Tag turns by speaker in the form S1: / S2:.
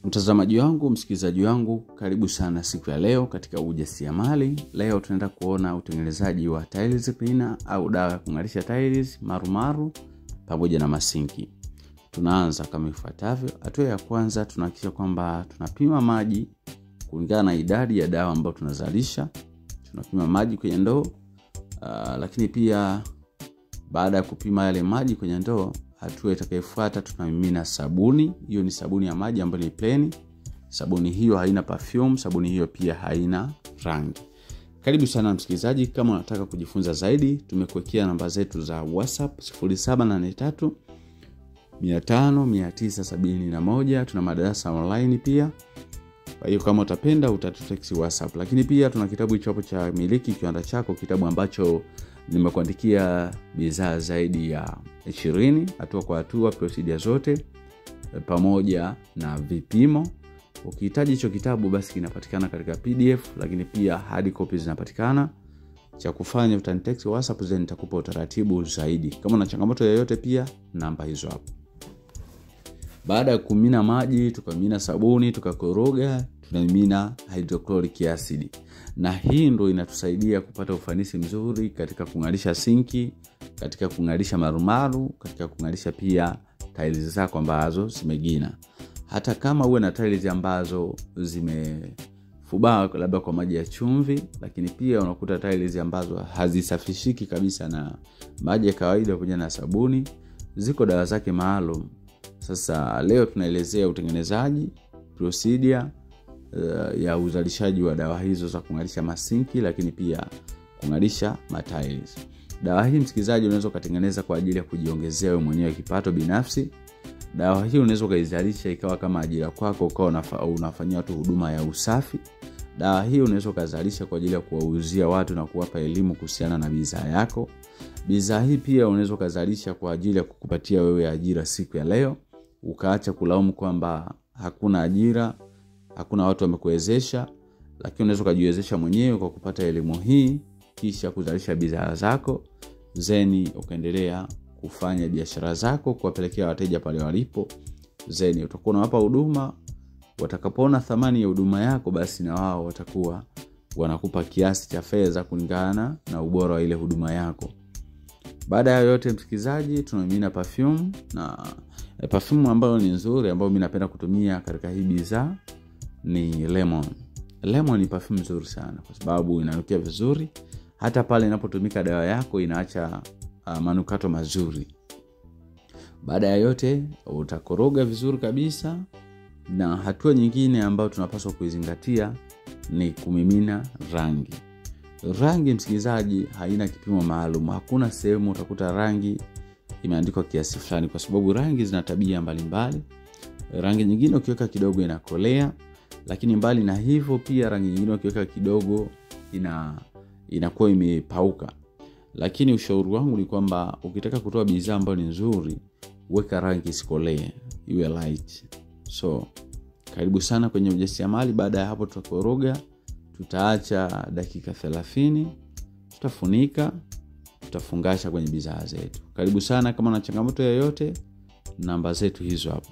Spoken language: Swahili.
S1: Mtazamaji wangu, msikilizaji wangu, karibu sana siku ya leo katika ujasiriamali. Leo tunaenda kuona utengenezaji wa tiles cleaner au dawa ya kung'arisha tiles, marumaru pamoja na masinki. Tunaanza kama ifuatavyo. Hatua ya kwanza, tunahakikisha kwamba tunapima maji kulingana na idadi ya dawa ambayo tunazalisha. Tunapima maji kwenye ndoo, lakini pia baada ya kupima yale maji kwenye ndoo, hatua itakayofuata tunamimina sabuni. Hiyo ni sabuni ya maji ambayo ni plain. Sabuni hiyo haina perfume, sabuni hiyo pia haina rangi. Karibu sana msikilizaji, kama unataka kujifunza zaidi, tumekuwekea namba zetu za WhatsApp 0783 500 971. Tuna madarasa online pia. Kwa hiyo kama utapenda utatutext WhatsApp. Lakini pia tuna kitabu hicho cha Miliki Kiwanda Chako, kitabu ambacho nimekuandikia bidhaa zaidi ya 20 hatua kwa hatua, procedure zote pamoja na vipimo. Ukihitaji hicho kitabu basi kinapatikana katika PDF, lakini pia hard copy zinapatikana. Cha kufanya utanitext WhatsApp, then nitakupa utaratibu zaidi. Kama una changamoto yoyote pia namba hizo hapo. Baada ya kumimina maji, tukamimina sabuni, tukakoroga, tunamimina hydrochloric acid. Na hii ndio inatusaidia kupata ufanisi mzuri katika kung'arisha sinki, katika kung'arisha marumaru, katika kung'arisha pia tiles zako ambazo zimegina. Hata kama uwe na tiles ambazo zimefubaa labda kwa maji ya chumvi, lakini pia unakuta tiles ambazo hazisafishiki kabisa na maji ya kawaida pamoja na sabuni, ziko dawa zake maalum. Sasa leo tunaelezea utengenezaji, procedure ya uzalishaji wa dawa hizo za kung'arisha masinki, lakini pia kung'arisha tiles. Dawa hii msikilizaji unaweza kutengeneza kwa ajili ya kujiongezea wewe mwenyewe kipato binafsi. Dawa hii unaweza kuizalisha ikawa kama ajira kwako, ukawa unafanyia watu huduma ya usafi. Dawa hii unaweza kuzalisha kwa ajili ya kuwauzia watu na kuwapa elimu kuhusiana na bidhaa yako. Bidhaa hii pia unaweza kuzalisha kwa ajili ya kukupatia wewe ajira siku ya leo. Ukaacha kulaumu kwamba hakuna ajira, hakuna watu wamekuwezesha, lakini unaweza kujiwezesha mwenyewe kwa kupata elimu hii, kisha kuzalisha bidhaa zako, zeni ukaendelea kufanya biashara zako, kuwapelekea wateja pale walipo. Zeni utakuwa unawapa huduma, watakapoona thamani ya huduma yako basi na wao watakuwa wanakupa kiasi cha fedha kulingana na ubora wa ile huduma yako. Baada ya yote msikilizaji, tunamimina perfume, na perfume ambayo ni nzuri ambayo mimi napenda kutumia katika hii bidhaa ni lemon. Lemon ni perfume nzuri sana kwa sababu inanukia vizuri. Hata pale inapotumika dawa yako inaacha manukato mazuri. Baada ya yote utakoroga vizuri kabisa, na hatua nyingine ambayo tunapaswa kuizingatia ni kumimina rangi. Rangi msikilizaji haina kipimo maalum. Hakuna sehemu utakuta rangi imeandikwa kiasi fulani, kwa sababu rangi zina tabia mbalimbali. Rangi nyingine ukiweka kidogo inakolea, lakini mbali na hivyo pia rangi nyingine ukiweka kidogo inakuwa imepauka. Lakini ushauri wangu ni kwamba ukitaka kutoa bidhaa ambayo ni nzuri, weka rangi isikolee, iwe light. So karibu sana kwenye ujasiriamali. Baada ya hapo tutakoroga, tutaacha dakika 30, tutafunika, tutafungasha kwenye bidhaa zetu. Karibu sana. Kama una changamoto yoyote, namba zetu hizo hapo.